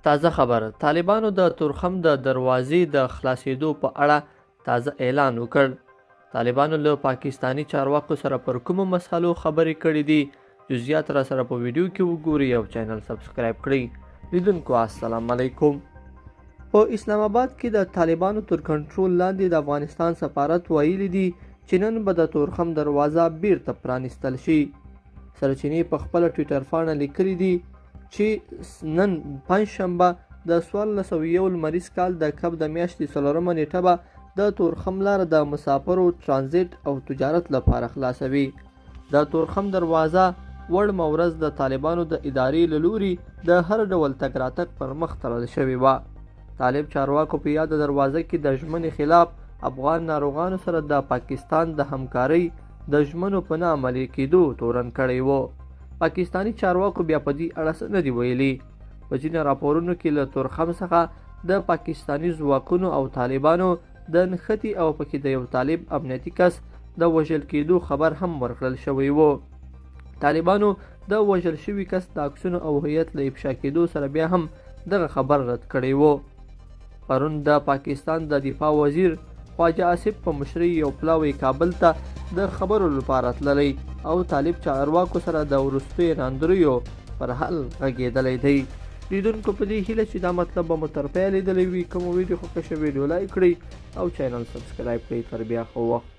تازه خبر: طالبانو د تورخم د دروازې د خلاصېدو په اړه تازه اعلان وکړ. طالبانو له پاکستاني چارواکو سره پر کومو مسالو خبرې کړې دي؟ جزئیات را سره په ویډیو کې وګورئ او چینل سبسکرایب کړئ. لیدونکو السلام علیکم. په اسلام آباد کې د طالبانو تر کنټرول لاندې د افغانستان سفارت ویلي دي چې نن به د تورخم دروازه بیرته پرانیستل شي. سرچینې په خپل ټویټر پاڼه لیکلي دي چې نن پنجشنبه د 1401 لمریز کال د کب د میاشتې 4مه نیټه به د تورخم لاره د مسافرو ترانزیت او تجارت لپاره خلاصوي. د تورخم دروازه وړمه ورځ د طالبانو د ادارې له لوري د هر ډول تګ راتګ پر مخ تړل شوې وه. طالب چارواکو په یاده دروازه کې د ژمنې خلاف افغان ناروغانو سره د پاکستان د همکارۍ د ژمنو په نه عملي کېدو تورن کړی و. پاکستاني چارواکو بیا په دې اړه څه نه دي ویلي. په ځینو راپورونو کې له تورخم څخه د پاکستاني ځواکونو او طالبانو د نښتې او پکې د یو طالب امنیتي کس د وژل کېدو خبر هم ورکړل شوی و. طالبانو د وژل شوي کس د عکسونو او هویت له افشا کېدو سره بیا هم دغه خبر رد کړی و. پرون د پاکستان د دفاع وزیر خواجه آصف په مشرۍ یو پلاوی کابل ته د خبرو لپاره تللی او طالب چارواکو سره د وروستیو ناندریو پر حل غږېدلی دی. لیدونکو په دې هیله چې دا مطلب به مو تر پایه لیدلی وي. کومه ویډیو خوښه شوې ویډیو لایک کړئ او چینل سبسکرایب کړئ. تر بیا ښه وخت.